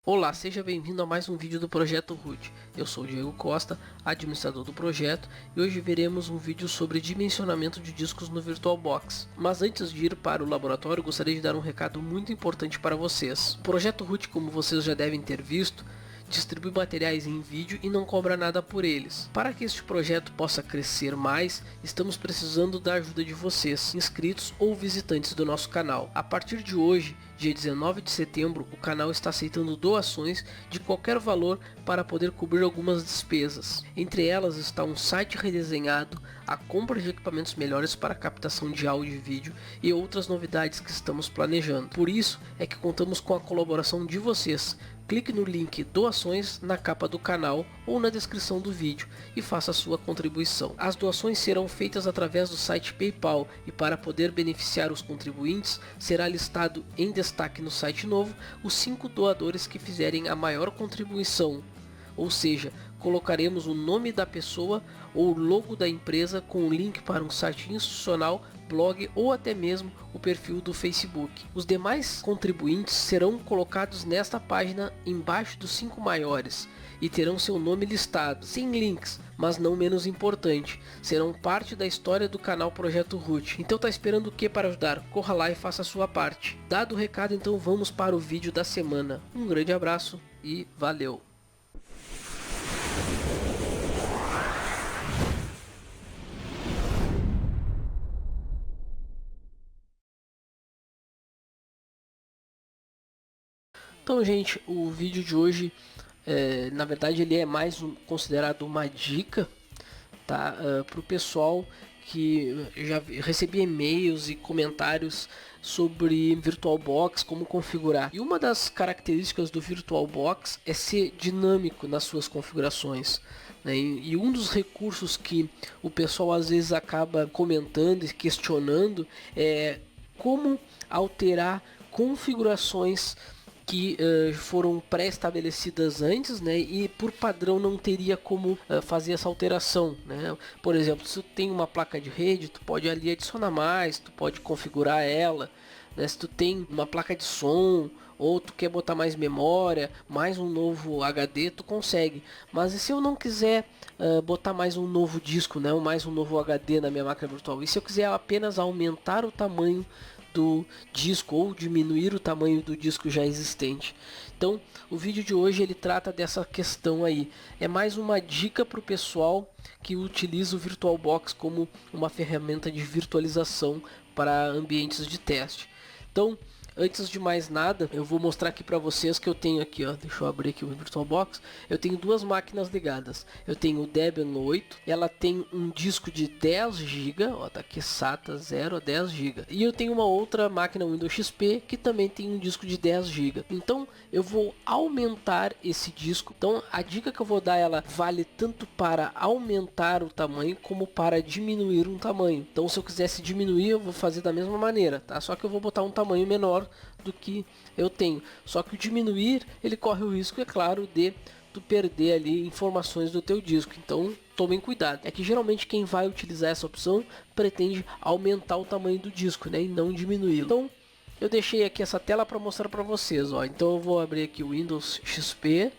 Olá, seja bem-vindo a mais um vídeo do Projeto Root. Eu sou o Diego Costa, administrador do projeto, e hoje veremos um vídeo sobre dimensionamento de discos no VirtualBox. Mas antes de ir para o laboratório, gostaria de dar um recado muito importante para vocês. O Projeto Root, como vocês já devem ter visto, distribui materiais em vídeo e não cobra nada por eles. Para que este projeto possa crescer mais, estamos precisando da ajuda de vocês, inscritos ou visitantes do nosso canal. A partir de hoje, dia 19 de setembro, o canal está aceitando doações de qualquer valor para poder cobrir algumas despesas. Entre elas está um site redesenhado, a compra de equipamentos melhores para captação de áudio e vídeo e outras novidades que estamos planejando. Por isso é que contamos com a colaboração de vocês. Clique no link doações na capa do canal ou na descrição do vídeo e faça a sua contribuição. As doações serão feitas através do site PayPal e para poder beneficiar os contribuintes será listado em destaque no site novo os 5 doadores que fizerem a maior contribuição. Ou seja, colocaremos o nome da pessoa ou o logo da empresa com um link para um site institucional, blog ou até mesmo o perfil do Facebook. Os demais contribuintes serão colocados nesta página embaixo dos 5 maiores e terão seu nome listado, sem links, mas não menos importante, serão parte da história do canal Projeto Root. Então tá esperando o que para ajudar? Corra lá e faça a sua parte. Dado o recado, então vamos para o vídeo da semana. Um grande abraço e valeu! Então, gente, o vídeo de hoje, na verdade, ele é mais considerado uma dica, tá? Para o pessoal que já recebi e-mails e comentários sobre VirtualBox, como configurar. E uma das características do VirtualBox é ser dinâmico nas suas configurações, né? E um dos recursos que o pessoal às vezes acaba comentando e questionando é como alterar configurações que foram pré-estabelecidas antes, né, e por padrão não teria como fazer essa alteração, né? Por exemplo, se tu tem uma placa de rede, tu pode ali adicionar mais, tu pode configurar ela, né? Se tu tem uma placa de som ou tu quer botar mais memória, mais um novo HD, tu consegue. Mas e se eu não quiser botar mais um novo disco, né, ou mais um novo HD na minha máquina virtual? E se eu quiser apenas aumentar o tamanho do disco ou diminuir o tamanho do disco já existente? Então, o vídeo de hoje ele trata dessa questão aí. É mais uma dica para o pessoal que utiliza o VirtualBox como uma ferramenta de virtualização para ambientes de teste. Então, antes de mais nada, eu vou mostrar aqui para vocês que eu tenho aqui, ó, deixa eu abrir aqui o VirtualBox. Eu tenho duas máquinas ligadas. Eu tenho o Debian 8, ela tem um disco de 10 GB, ó, tá aqui SATA 0 a 10 GB. E eu tenho uma outra máquina Windows XP que também tem um disco de 10 GB. Então, eu vou aumentar esse disco. Então, a dica que eu vou dar, ela vale tanto para aumentar o tamanho como para diminuir um tamanho. Então, se eu quisesse diminuir, eu vou fazer da mesma maneira, tá? Só que eu vou botar um tamanho menor do que eu tenho. Só que o diminuir, ele corre o risco, é claro, de tu perder ali informações do teu disco. Então, tomem cuidado. É que geralmente quem vai utilizar essa opção pretende aumentar o tamanho do disco, né, e não diminuí-lo. Então, eu deixei aqui essa tela para mostrar para vocês, ó. Então eu vou abrir aqui o Windows XP.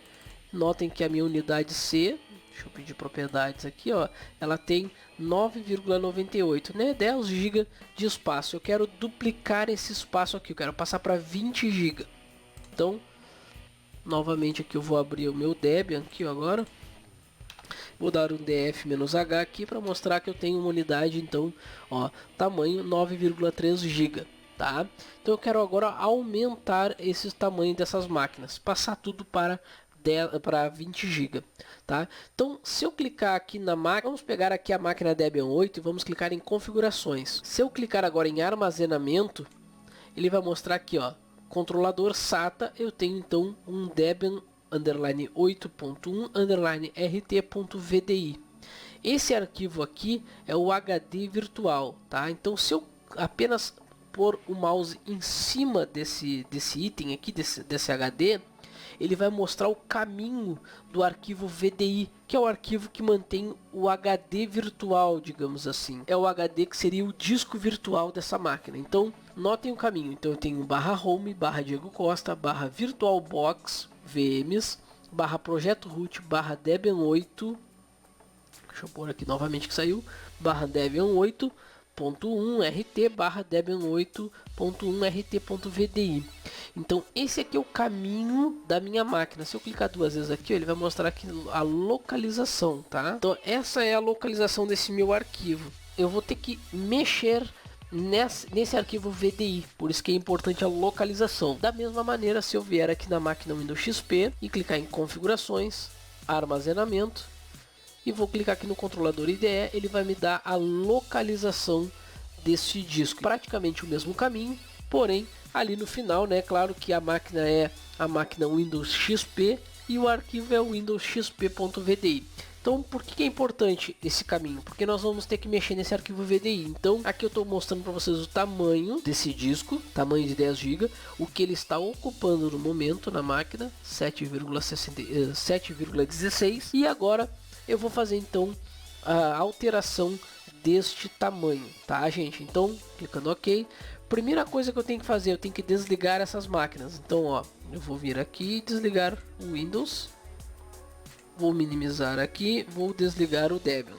Notem que a minha unidade C, deixa eu pedir propriedades aqui, ó, ela tem 9,98, né, 10 GB de espaço. Eu quero duplicar esse espaço aqui, eu quero passar para 20 GB. Então, novamente aqui eu vou abrir o meu Debian aqui, ó, agora. Vou dar um df-h aqui para mostrar que eu tenho uma unidade, então, ó, tamanho 9,3 GB. Tá? Então eu quero agora aumentar esse tamanho dessas máquinas, passar tudo para 20 GB, tá? Então, se eu clicar aqui na máquina, vamos pegar aqui a máquina Debian 8 e vamos clicar em configurações. Se eu clicar agora em armazenamento, ele vai mostrar aqui, ó, controlador SATA. Eu tenho então um Debian 8.1 rt.vdi. Esse arquivo aqui é o HD virtual, tá? Então, se eu apenas pôr o mouse em cima desse item aqui, desse HD, ele vai mostrar o caminho do arquivo VDI, que é o arquivo que mantém o HD virtual, digamos assim. É o HD que seria o disco virtual dessa máquina. Então, notem o caminho. Então, eu tenho /home, /Diego Costa, /virtualbox, vms barra projeto root barra debian 8, deixa eu pôr aqui novamente que saiu, barra debian 8.1 rt barra debian 8.1 rt.vdi. Então esse aqui é o caminho da minha máquina. Se eu clicar duas vezes aqui, ele vai mostrar aqui a localização, tá? Então essa é a localização desse meu arquivo. Eu vou ter que mexer nesse arquivo VDI, por isso que é importante a localização. Da mesma maneira, se eu vier aqui na máquina Windows XP e clicar em configurações, armazenamento, e vou clicar aqui no controlador IDE, ele vai me dar a localização desse disco. Praticamente o mesmo caminho, porém ali no final, né, claro que a máquina é a máquina Windows XP e o arquivo é o Windows XP.vdi. Então, por que é importante esse caminho? Porque nós vamos ter que mexer nesse arquivo VDI. Então, aqui eu estou mostrando para vocês o tamanho desse disco, tamanho de 10 GB, o que ele está ocupando no momento na máquina, 7,16. E agora eu vou fazer então a alteração deste tamanho, tá, gente? Então, clicando OK. Primeira coisa que eu tenho que fazer, eu tenho que desligar essas máquinas. Então, ó, eu vou vir aqui e desligar o Windows. Vou minimizar aqui, vou desligar o Debian.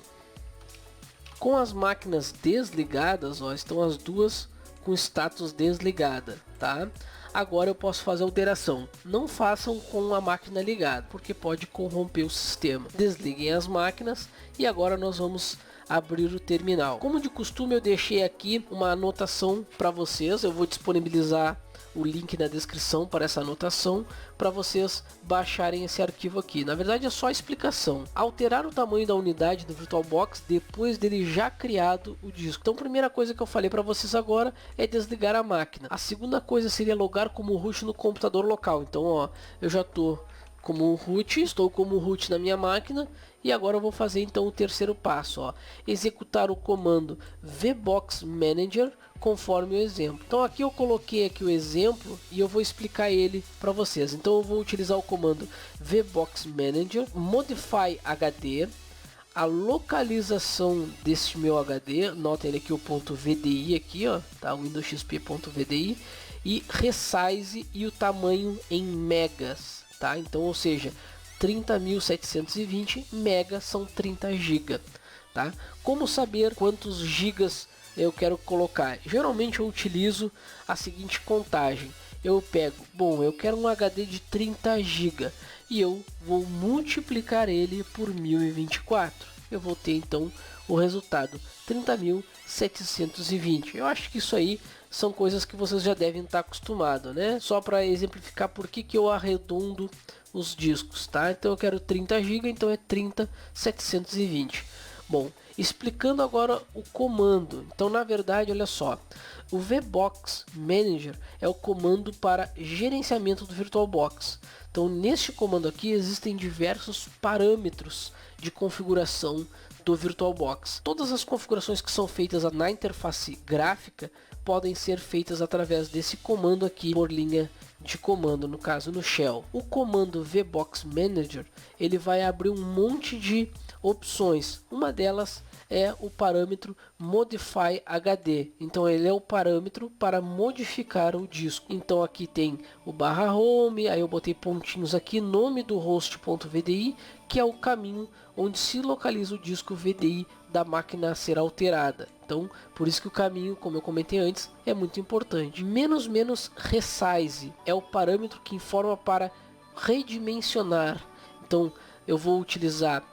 Com as máquinas desligadas, ó, estão as duas com status desligada, tá? Agora eu posso fazer alteração. Não façam com a máquina ligada, porque pode corromper o sistema. Desliguem as máquinas e agora nós vamos abrir o terminal. Como de costume, eu deixei aqui uma anotação para vocês. Eu vou disponibilizar o link na descrição para essa anotação, para vocês baixarem esse arquivo aqui. Na verdade é só a explicação. Alterar o tamanho da unidade do VirtualBox depois dele já criado o disco. Então a primeira coisa que eu falei para vocês agora é desligar a máquina. A segunda coisa seria logar como root no computador local. Então ó, eu já estou como root, estou como root na minha máquina. E agora eu vou fazer então o terceiro passo, ó, executar o comando vbox manager conforme o exemplo. Então aqui eu coloquei aqui o exemplo e eu vou explicar ele para vocês. Então eu vou utilizar o comando vbox manager modify HD, a localização desse meu HD, notem aqui o ponto VDI aqui, ó, tá, Windows XP.vdi, e resize e o tamanho em megas, tá? Então, ou seja, 30.720 megas são 30 GB, tá? Como saber quantos gigas eu quero colocar? Geralmente eu utilizo a seguinte contagem. Eu pego, bom, eu quero um HD de 30 GB e eu vou multiplicar ele por 1024. Eu vou ter então o resultado 30.720. Eu acho que isso aí são coisas que vocês já devem estar acostumados, né? Só para exemplificar por que eu arredondo os discos, tá? Então eu quero 30 GB, então é 30.720. Bom, explicando agora o comando. Então na verdade, olha só, o vbox manager é o comando para gerenciamento do VirtualBox. Então neste comando aqui existem diversos parâmetros de configuração do VirtualBox. Todas as configurações que são feitas na interface gráfica podem ser feitas através desse comando aqui por linha de comando, no caso no shell. O comando vbox manager, ele vai abrir um monte de opções. Uma delas é o parâmetro modify HD. Então ele é o parâmetro para modificar o disco. Então aqui tem o /home, aí eu botei pontinhos aqui, nome do host.vdi, que é o caminho onde se localiza o disco VDI da máquina a ser alterada. Então, por isso que o caminho, como eu comentei antes, é muito importante. Menos resize é o parâmetro que informa para redimensionar. Então, eu vou utilizar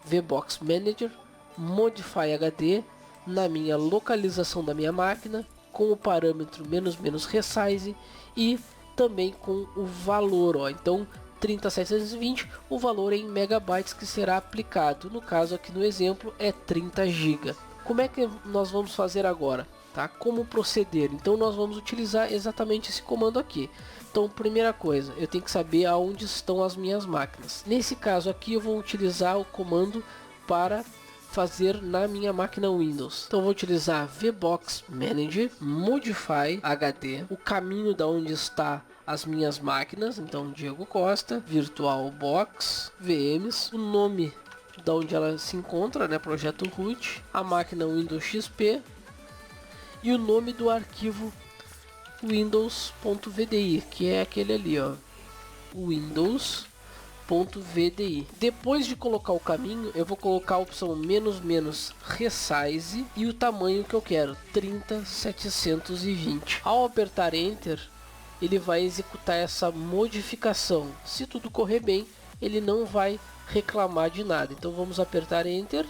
vbox manager modify HD na minha localização da minha máquina com o parâmetro menos resize e também com o valor, ó. Então 30.720, o valor em megabytes que será aplicado. No caso aqui no exemplo é 30 GB. Como é que nós vamos fazer agora? Tá? Como proceder? Então nós vamos utilizar exatamente esse comando aqui. Então primeira coisa, eu tenho que saber aonde estão as minhas máquinas. Nesse caso aqui eu vou utilizar o comando para fazer na minha máquina Windows. Então vou utilizar vbox manager modify HD, o caminho da onde está as minhas máquinas. Então Diego Costa, VirtualBox VMs, o nome da onde ela se encontra, né, projeto root, a máquina Windows XP e o nome do arquivo Windows.vdi, que é aquele ali, ó. Windows.vdi. Depois de colocar o caminho, eu vou colocar a opção menos resize e o tamanho que eu quero, 30.720. Ao apertar Enter, ele vai executar essa modificação. Se tudo correr bem, ele não vai reclamar de nada. Então vamos apertar Enter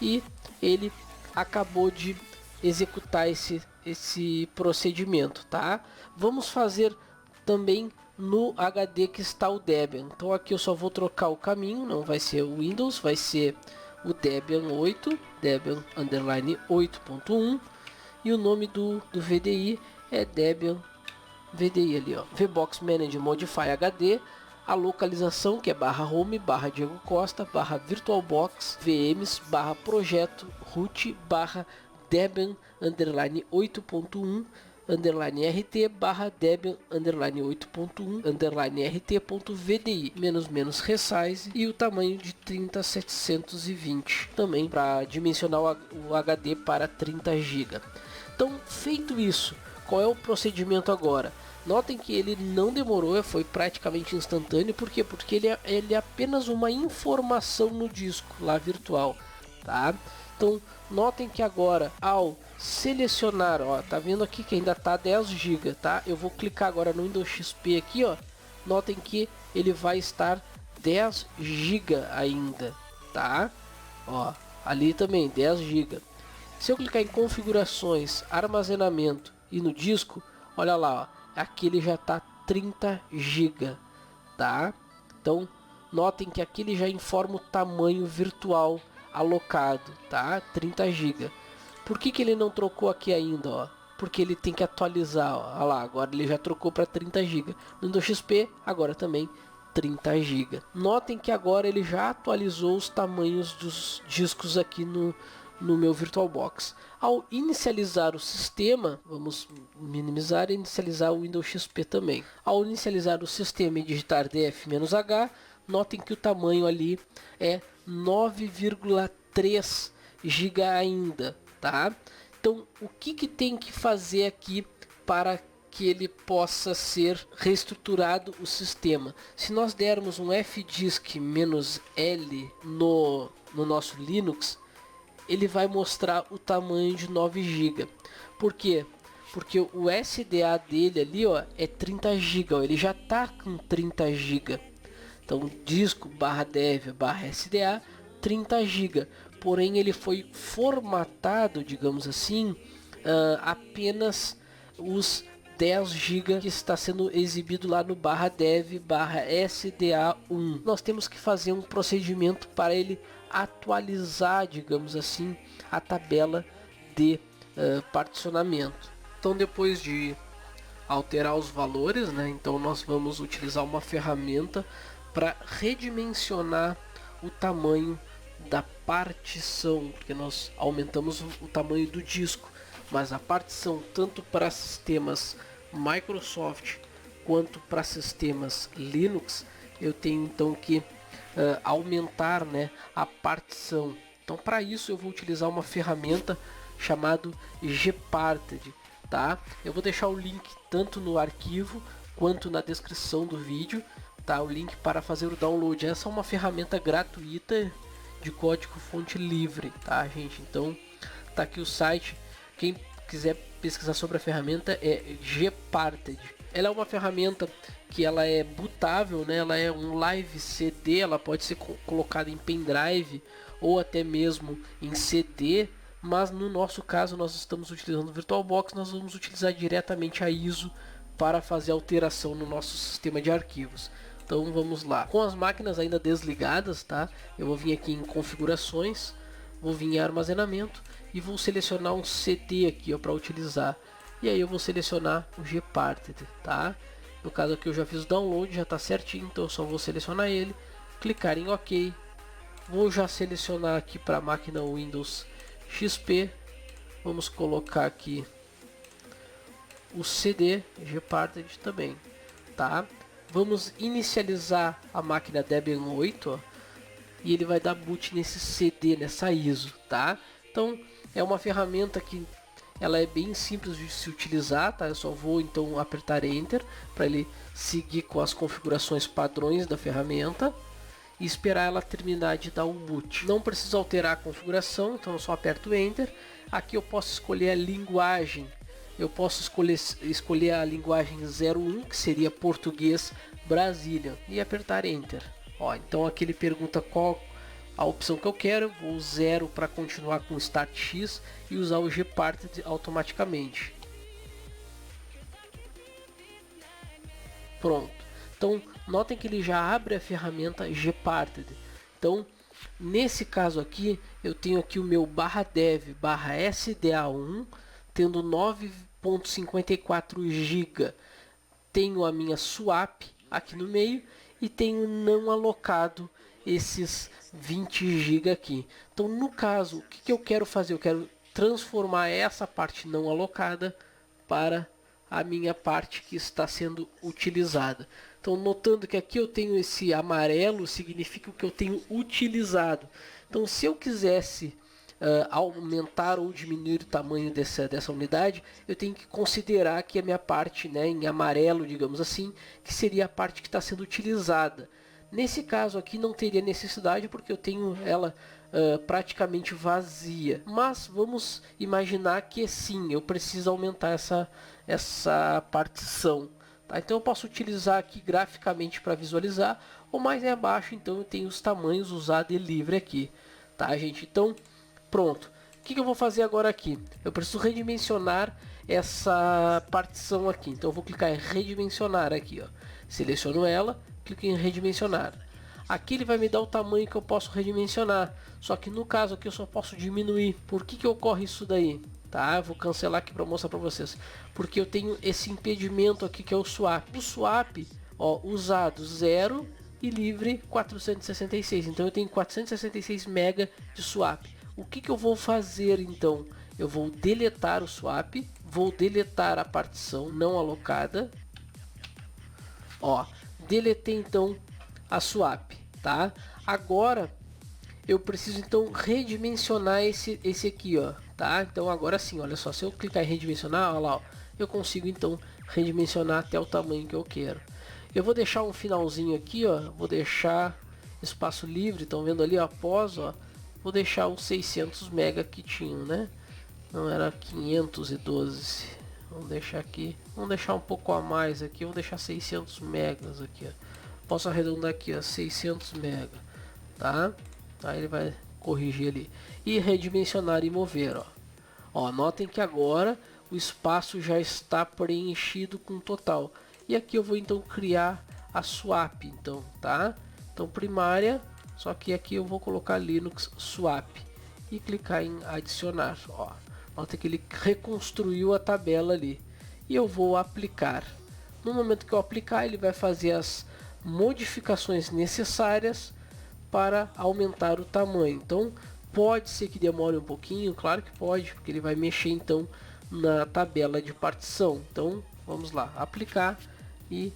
e ele acabou de executar esse procedimento, tá? Vamos fazer também no HD que está o Debian. Então aqui eu só vou trocar o caminho, não vai ser o Windows, vai ser o Debian 8, Debian underline 8.1, e o nome do VDI é Debian VDI ali, ó, VBox Manage Modify HD, a localização que é /home /Diego Costa /virtualbox vms /projeto root /Debian underline 8.1 underline rt /Debian underline 8.1 underline rt.vdi menos resize e o tamanho de 30.720 também para dimensionar o HD para 30 GB. Então, feito isso, qual é o procedimento agora? Notem que ele não demorou, foi praticamente instantâneo. Por quê? Porque ele é apenas uma informação no disco lá virtual, tá? Então, notem que agora, ao selecionar, ó, tá vendo aqui que ainda tá 10 GB, tá? Eu vou clicar agora no Windows XP aqui, ó. Notem que ele vai estar 10 GB ainda, tá? Ó, ali também 10 GB. Se eu clicar em configurações, armazenamento e no disco, olha lá, ó, aqui ele já tá 30 GB, tá? Então, notem que aqui ele já informa o tamanho virtual alocado, tá? 30 GB. Por que ele não trocou aqui ainda, ó? Porque ele tem que atualizar, ó. Olha lá, agora ele já trocou para 30 GB. No Windows XP, agora também 30 GB. Notem que agora ele já atualizou os tamanhos dos discos aqui no meu VirtualBox. Ao inicializar o sistema, vamos minimizar e inicializar o Windows XP também. Ao inicializar o sistema e digitar df-h, notem que o tamanho ali é 9,3 GB ainda, tá? Então, o que tem que fazer aqui para que ele possa ser reestruturado o sistema? Se nós dermos um fdisk-L no nosso Linux, ele vai mostrar o tamanho de 9 GB. Por quê? Porque o SDA dele ali, ó, é 30 GB, ó, ele já tá com 30 GB. Então, disco /dev /sda 30 GB. Porém, ele foi formatado, digamos assim, apenas os 10 GB que está sendo exibido lá no /dev /sda1. Nós temos que fazer um procedimento para ele atualizar, digamos assim, a tabela de particionamento. Então, depois de alterar os valores, né, então nós vamos utilizar uma ferramenta para redimensionar o tamanho da partição, porque nós aumentamos o tamanho do disco, mas a partição tanto para sistemas Microsoft quanto para sistemas Linux, eu tenho então que aumentar, né, a partição. Então, para isso eu vou utilizar uma ferramenta chamada Gparted, tá? Eu vou deixar o link tanto no arquivo quanto na descrição do vídeo, tá? O link para fazer o download. Essa é uma ferramenta gratuita de código fonte livre, tá, gente? Então, tá aqui o site. Quem quiser pesquisar sobre a ferramenta é Gparted. Ela é uma ferramenta que ela é bootável, né? Ela é um live CD, ela pode ser colocada em pendrive ou até mesmo em CD, mas no nosso caso nós estamos utilizando o VirtualBox, nós vamos utilizar diretamente a ISO para fazer alteração no nosso sistema de arquivos. Então vamos lá. Com as máquinas ainda desligadas, tá? Eu vou vir aqui em configurações, vou vir em armazenamento e vou selecionar um CD aqui, ó, para utilizar. E aí eu vou selecionar o Gparted, tá? No caso aqui eu já fiz o download, já está certinho, então eu só vou selecionar ele, clicar em OK. Vou já selecionar aqui para a máquina Windows XP. Vamos colocar aqui o CD Gparted também, tá? Vamos inicializar a máquina Debian 8, ó, e ele vai dar boot nesse CD, nessa ISO, tá? Então é uma ferramenta que ela é bem simples de se utilizar, tá? Eu só vou então apertar Enter para ele seguir com as configurações padrões da ferramenta e esperar ela terminar de dar o boot. Não preciso alterar a configuração, então eu só aperto Enter. Aqui eu posso escolher a linguagem. Eu posso escolher a linguagem 01, que seria português Brasília, e apertar Enter. Ó, então aqui ele pergunta qual a opção que eu quero. Eu vou 0 para continuar com o Start X e usar o Gparted automaticamente. Pronto. Então notem que ele já abre a ferramenta Gparted. Então nesse caso aqui eu tenho aqui o meu /dev/sda1 tendo 9.54 GB. Tenho a minha swap aqui no meio e tenho não alocado esses 20 GB aqui. Então no caso, o que eu quero fazer? Eu quero transformar essa parte não alocada para a minha parte que está sendo utilizada. Então notando que aqui eu tenho esse amarelo, significa que eu tenho utilizado. Então se eu quisesse aumentar ou diminuir o tamanho dessa unidade, eu tenho que considerar que a minha parte, né, em amarelo, digamos assim, que seria a parte que está sendo utilizada. Nesse caso aqui não teria necessidade porque eu tenho ela praticamente vazia. Mas vamos imaginar que sim, eu preciso aumentar essa partição. Tá? Então eu posso utilizar aqui graficamente para visualizar, ou mais abaixo então eu tenho os tamanhos usado e livre aqui. Tá, gente? Então pronto. O que eu vou fazer agora aqui? Eu preciso redimensionar essa partição aqui. Então eu vou clicar em redimensionar aqui, ó. Seleciono ela, clico em redimensionar. Aqui ele vai me dar o tamanho que eu posso redimensionar. Só que no caso aqui eu só posso diminuir. Por que ocorre isso daí? Tá, eu vou cancelar aqui para mostrar para vocês. Porque eu tenho esse impedimento aqui que é o swap. O swap, ó, usado 0 e livre 466. Então eu tenho 466 MB de swap. O que eu vou fazer então? Eu vou deletar o swap, vou deletar a partição não alocada. Ó, deletei então a swap, tá? Agora eu preciso então redimensionar esse aqui, ó, tá? Então agora sim, olha só, se eu clicar em redimensionar, olha lá, ó, eu consigo então redimensionar até o tamanho que eu quero. Eu vou deixar um finalzinho aqui, ó, vou deixar espaço livre, estão vendo ali, ó, após, ó, vou deixar os 600 MB que tinham, né? Não era 512. Vamos deixar aqui, vamos deixar um pouco a mais aqui, vou deixar 600 megas aqui, ó. Posso arredondar aqui, ó, 600 MB, tá? Aí ele vai corrigir ali e redimensionar e mover, ó. Ó, notem que agora o espaço já está preenchido com total. E aqui eu vou então criar a swap, então, tá? Então primária, só que aqui eu vou colocar Linux swap e clicar em adicionar, ó. Nota que ele reconstruiu a tabela ali e eu vou aplicar. No momento que eu aplicar, ele vai fazer as modificações necessárias para aumentar o tamanho. Então pode ser que demore um pouquinho, claro que pode, porque ele vai mexer então na tabela de partição. Então vamos lá, aplicar e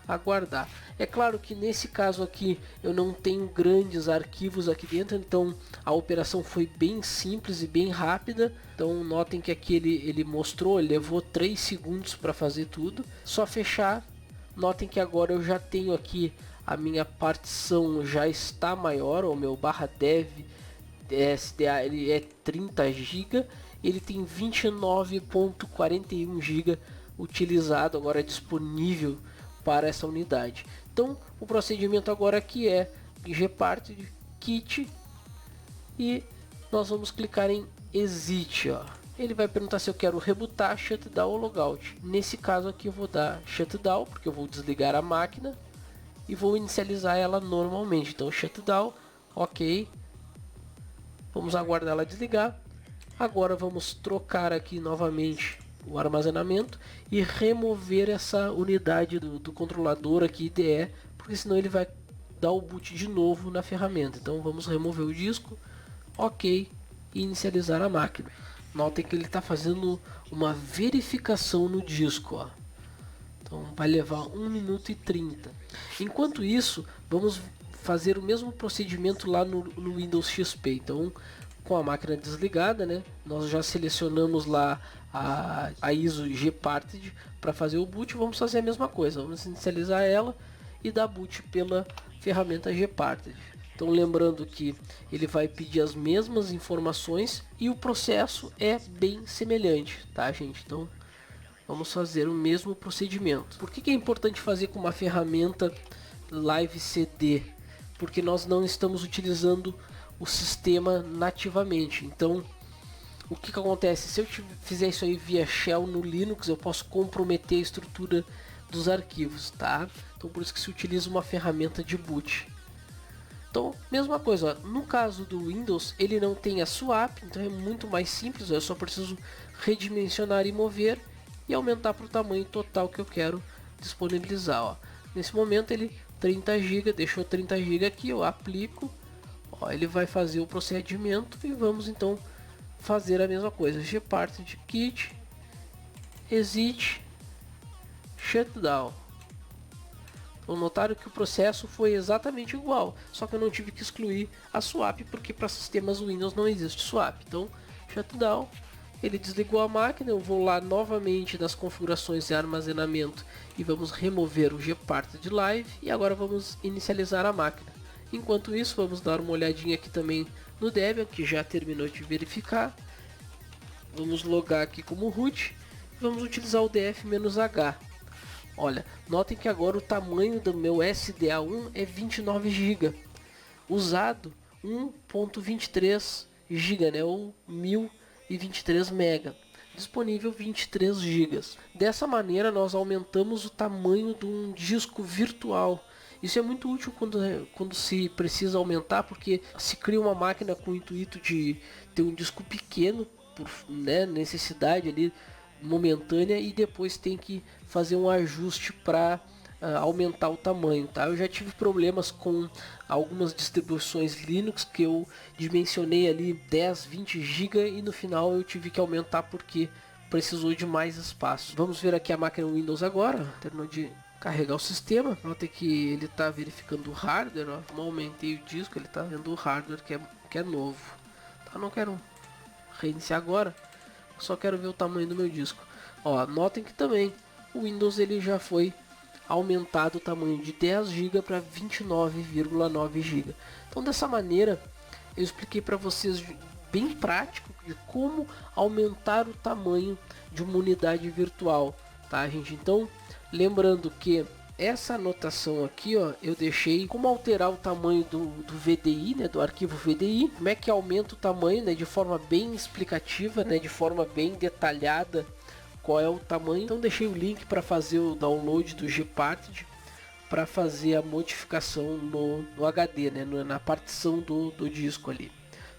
aguardar. É claro que nesse caso aqui eu não tenho grandes arquivos aqui dentro, então a operação foi bem simples e bem rápida. Então notem que aqui ele mostrou, ele levou 3 segundos para fazer tudo. Só fechar. Notem que agora eu já tenho aqui a minha partição já está maior, o meu /dev SDA ele é 30 GB, ele tem 29.41 GB utilizado agora disponível para essa unidade. Então o procedimento agora aqui é Gparted kit e nós vamos clicar em exit, ó. Ele vai perguntar se eu quero rebootar, shutdown ou logout. Nesse caso aqui eu vou dar shutdown, porque eu vou desligar a máquina e vou inicializar ela normalmente. Então shutdown, ok. Vamos aguardar ela desligar. Agora vamos trocar aqui novamente o armazenamento e remover essa unidade do controlador aqui IDE, porque senão ele vai dar o boot de novo na ferramenta. Então vamos remover o disco, ok, e inicializar a máquina. Notem que ele está fazendo uma verificação no disco, ó. Então vai levar 1 minuto e 30. Enquanto isso, vamos fazer o mesmo procedimento lá no Windows XP. Então com a máquina desligada, né? Nós já selecionamos lá a ISO gparted para fazer o boot. Vamos fazer a mesma coisa, vamos inicializar ela e dar boot pela ferramenta gparted. Então lembrando que ele vai pedir as mesmas informações e o processo é bem semelhante, tá gente? Então vamos fazer o mesmo procedimento. Por que é importante fazer com uma ferramenta Live CD? Porque nós não estamos utilizando o sistema nativamente. Então o que acontece? Se eu fizer isso aí via shell no Linux, eu posso comprometer a estrutura dos arquivos, tá? Então por isso que se utiliza uma ferramenta de boot. Então, mesma coisa, ó, no caso do Windows, ele não tem a swap, então é muito mais simples, eu só preciso redimensionar e mover e aumentar para o tamanho total que eu quero disponibilizar. Ó. Nesse momento ele 30 GB, deixou 30 GB aqui, eu aplico, ó, ele vai fazer o procedimento e vamos então fazer a mesma coisa, gparted kit, exit, shutdown. Então notaram que o processo foi exatamente igual, só que eu não tive que excluir a swap, porque para sistemas Windows não existe swap. Então, shutdown, ele desligou a máquina, eu vou lá novamente nas configurações de armazenamento e vamos remover o gparted live e agora vamos inicializar a máquina. Enquanto isso, vamos dar uma olhadinha aqui também no Debian, que já terminou de verificar. Vamos logar aqui como root e vamos utilizar o df-h. Olha, notem que agora o tamanho do meu SDA1 é 29 GB, usado 1.23 GB, né, ou 1023 MB, disponível 23 GB. Dessa maneira nós aumentamos o tamanho de um disco virtual. Isso é muito útil quando se precisa aumentar, porque se cria uma máquina com o intuito de ter um disco pequeno, por necessidade ali momentânea, e depois tem que fazer um ajuste para aumentar o tamanho, tá? Eu já tive problemas com algumas distribuições Linux que eu dimensionei ali 10, 20 GB e no final eu tive que aumentar porque precisou de mais espaço. Vamos ver aqui a máquina Windows agora, terminou de carregar o sistema. Nota que ele está verificando o hardware, ó. Como aumentei o disco, ele está vendo o hardware que é novo. Tá, não quero reiniciar agora, só quero ver o tamanho do meu disco. Ó, notem que também o Windows ele já foi aumentado o tamanho de 10 GB para 29,9 GB. Então dessa maneira eu expliquei para vocês bem prático de como aumentar o tamanho de uma unidade virtual, tá gente? Então lembrando que essa anotação aqui, ó, eu deixei como alterar o tamanho do VDI, né, do arquivo VDI, como é que aumenta o tamanho, né, de forma bem explicativa, né, de forma bem detalhada, qual é o tamanho. Então deixei o link para fazer o download do gparted, para fazer a modificação no HD, né, na partição do disco ali,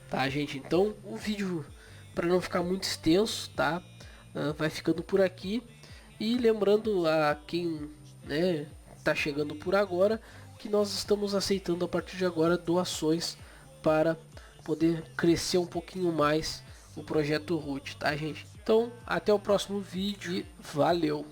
tá gente? Então o vídeo, para não ficar muito extenso, tá, vai ficando por aqui. E lembrando a quem está chegando por agora, que nós estamos aceitando a partir de agora doações para poder crescer um pouquinho mais o projeto root, tá gente? Então até o próximo vídeo e valeu!